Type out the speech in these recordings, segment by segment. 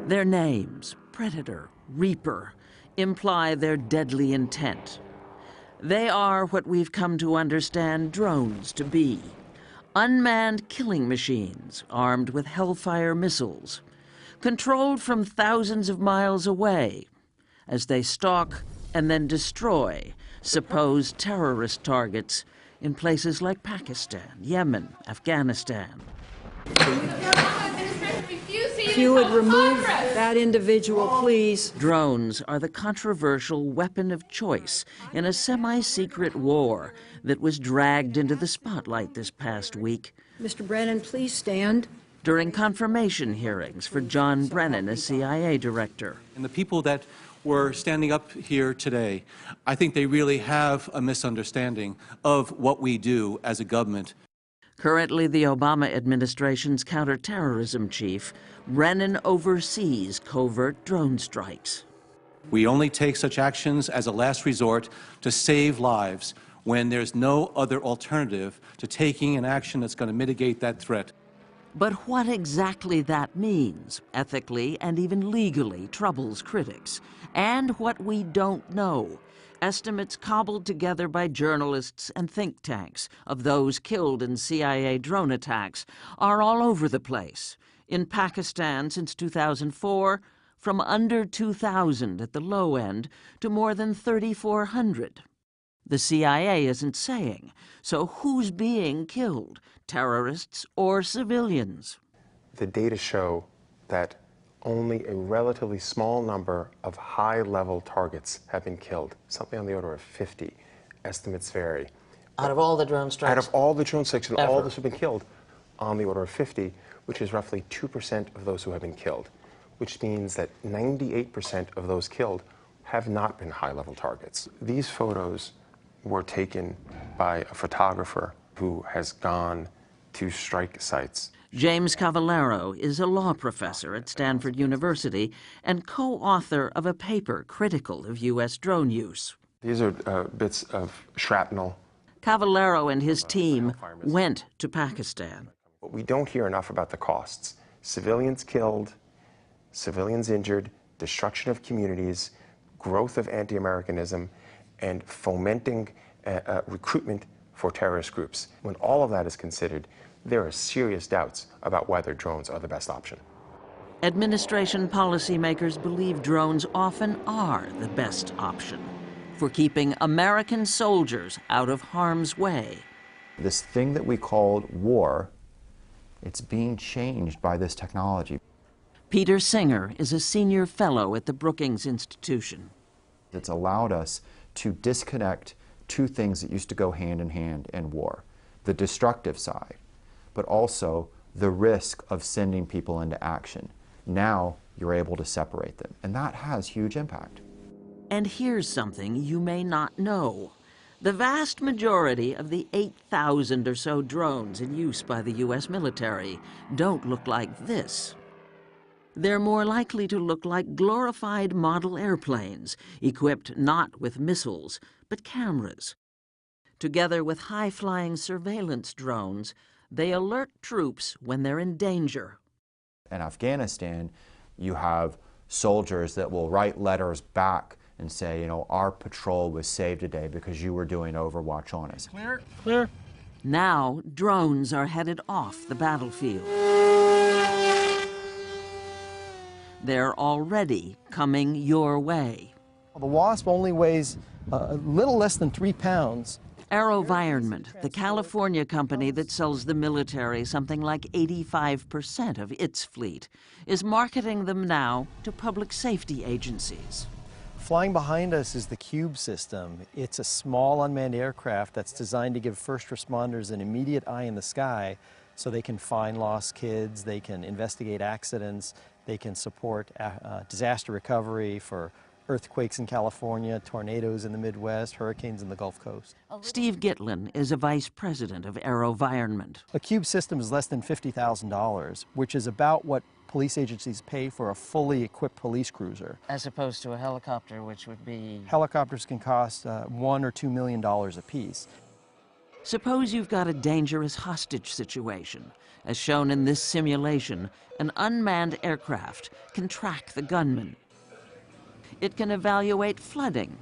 Their names, Predator, Reaper, imply their deadly intent. They are what we've come to understand drones to be. Unmanned killing machines armed with Hellfire missiles, controlled from thousands of miles away as they stalk and then destroy supposed terrorist targets in places like Pakistan, Yemen, Afghanistan. If you would remove that individual, please. Drones are the controversial weapon of choice in a semi-secret war that was dragged into the spotlight this past week. Mr. Brennan, please stand. During confirmation hearings for John Brennan as CIA director. And the people that were standing up here today, I think they really have a misunderstanding of what we do as a government. Currently the Obama administration's counterterrorism chief, Brennan oversees covert drone strikes. We only take such actions as a last resort to save lives when there's no other alternative to taking an action that's going to mitigate that threat. But what exactly that means, ethically and even legally, troubles critics. And what we don't know. Estimates cobbled together by journalists and think tanks of those killed in CIA drone attacks are all over the place. In Pakistan since 2004, from under 2,000 at the low end to more than 3,400. The CIA isn't saying, so who's being killed, terrorists or civilians? The data show that only a relatively small number of high-level targets have been killed, something on the order of 50. Estimates vary. Out of all the drone strikes? Out of all the drone strikes, and all those who have been killed, on the order of 50, which is roughly 2% of those who have been killed, which means that 98% of those killed have not been high-level targets. These photos were taken by a photographer who has gone to strike sites. James Cavallaro is a law professor at Stanford University and co-author of a paper critical of U.S. drone use. These are bits of shrapnel. Cavallaro and his team went to Pakistan. But we don't hear enough about the costs. Civilians killed, civilians injured, destruction of communities, growth of anti-Americanism, and fomenting recruitment for terrorist groups. When all of that is considered, there are serious doubts about whether drones are the best option. Administration policymakers believe drones often are the best option for keeping American soldiers out of harm's way. This thing that we called war, it's being changed by this technology. Peter Singer is a senior fellow at the Brookings Institution. It's allowed us to disconnect two things that used to go hand in hand in war. The destructive side, but also the risk of sending people into action. Now you're able to separate them, and that has huge impact. And here's something you may not know. The vast majority of the 8,000 or so drones in use by the U.S. military don't look like this. They're more likely to look like glorified model airplanes, equipped not with missiles, but cameras. Together with high-flying surveillance drones, they alert troops when they're in danger. In Afghanistan, you have soldiers that will write letters back and say, you know, our patrol was saved today because you were doing overwatch on us. Clear, clear. Now, drones are headed off the battlefield. They're already coming your way. The Wasp only weighs a little less than 3 pounds. AeroVironment, the California company that sells the military something like 85% of its fleet, is marketing them now to public safety agencies. Flying behind us is the Cube system. It's a small unmanned aircraft that's designed to give first responders an immediate eye in the sky so they can find lost kids, they can investigate accidents, they can support disaster recovery for earthquakes in California, tornadoes in the Midwest, hurricanes in the Gulf Coast. Steve Gitlin is a vice president of AeroVironment. A Cube system is less than $50,000, which is about what police agencies pay for a fully equipped police cruiser. As opposed to a helicopter, which would be... Helicopters can cost $1 or $2 million apiece. Suppose you've got a dangerous hostage situation. As shown in this simulation, an unmanned aircraft can track the gunman. It can evaluate flooding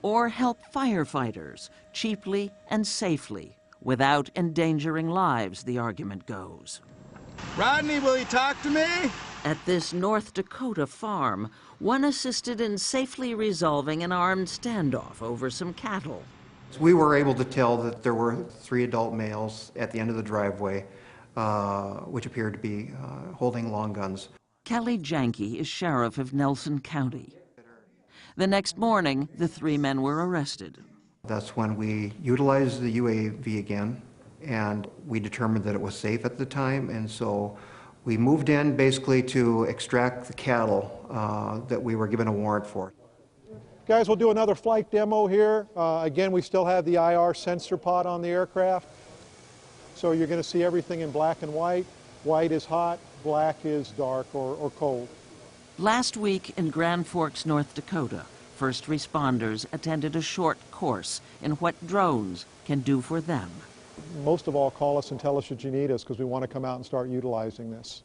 or help firefighters cheaply and safely without endangering lives, the argument goes. Rodney, will you talk to me? At this North Dakota farm, one assisted in safely resolving an armed standoff over some cattle. We were able to tell that there were 3 adult males at the end of the driveway, which appeared to be holding long guns. Kelly Janke is sheriff of Nelson County. The next morning, the 3 men were arrested. That's when we utilized the UAV again, and we determined that it was safe at the time, and so we moved in basically to extract the cattle that we were given a warrant for. Guys, we'll do another flight demo here. Again, we still have the IR sensor pod on the aircraft. So you're going to see everything in black and white. White is hot, black is dark or cold. Last week in Grand Forks, North Dakota, first responders attended a short course in what drones can do for them. Most of all, call us and tell us that you need us because we want to come out and start utilizing this.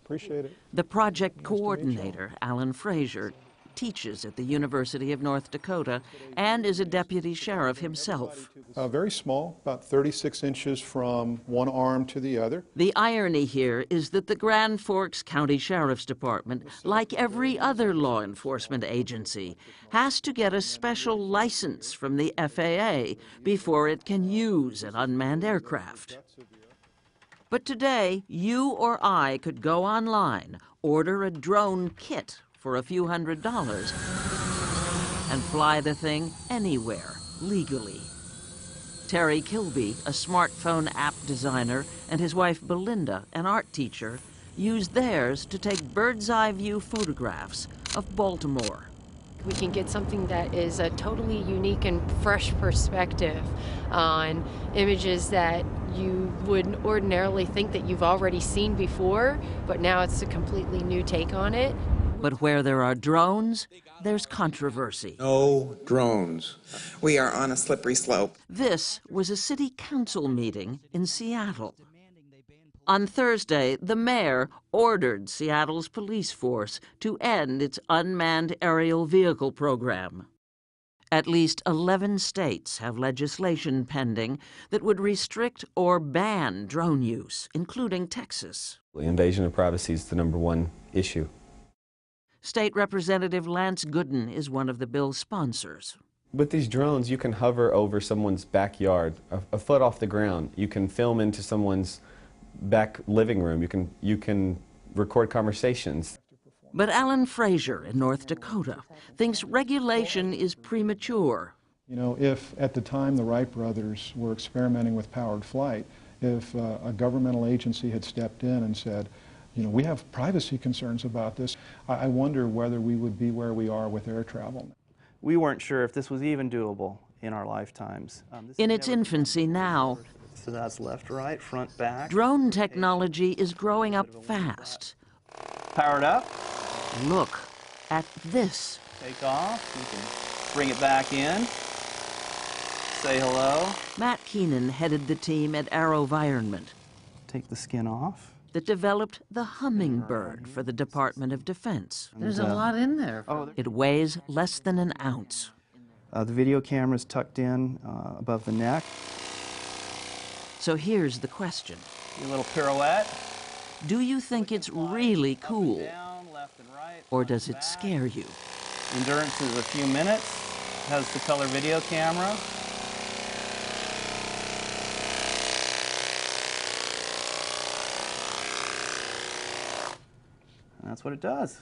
Appreciate it. The project coordinator, Alan Frazier, teaches at the University of North Dakota and is a deputy sheriff himself. Very small, about 36 inches from one arm to the other. The irony here is that the Grand Forks County Sheriff's Department, like every other law enforcement agency, has to get a special license from the FAA before it can use an unmanned aircraft. But today, you or I could go online, order a drone kit for a few $100s and fly the thing anywhere legally. Terry Kilby, a smartphone app designer, and his wife Belinda, an art teacher, used theirs to take bird's-eye view photographs of Baltimore. We can get something that is a totally unique and fresh perspective on images that you would ordinarily think that you've already seen before, but now it's a completely new take on it. But where there are drones, there's controversy. No drones. We are on a slippery slope. This was a city council meeting in Seattle. On Thursday, the mayor ordered Seattle's police force to end its unmanned aerial vehicle program. At least 11 states have legislation pending that would restrict or ban drone use, including Texas. Invasion of privacy is the #1 issue. State Representative Lance Gooden is one of the bill's sponsors. With these drones, you can hover over someone's backyard, a foot off the ground. You can film into someone's back living room. You can record conversations. But Alan Frazier in North Dakota thinks regulation is premature. You know, if at the time the Wright brothers were experimenting with powered flight, if a governmental agency had stepped in and said, you know, we have privacy concerns about this, I wonder whether we would be where we are with air travel. We weren't sure if this was even doable in our lifetimes. In its infancy now, so that's left, right, front, back. Drone technology is growing up fast. Powered up. Look at this. Take off. You can bring it back in. Say hello. Matt Keenan headed the team at AeroVironment. Take the skin off. That developed the Hummingbird for the Department of Defense. There's a lot in there. It weighs less than an ounce. The video camera's tucked in above the neck. So here's the question. A little pirouette. Do you think it's really cool? Down, left and right, or does it scare you? Endurance is a few minutes. Has the color video camera. And that's what it does.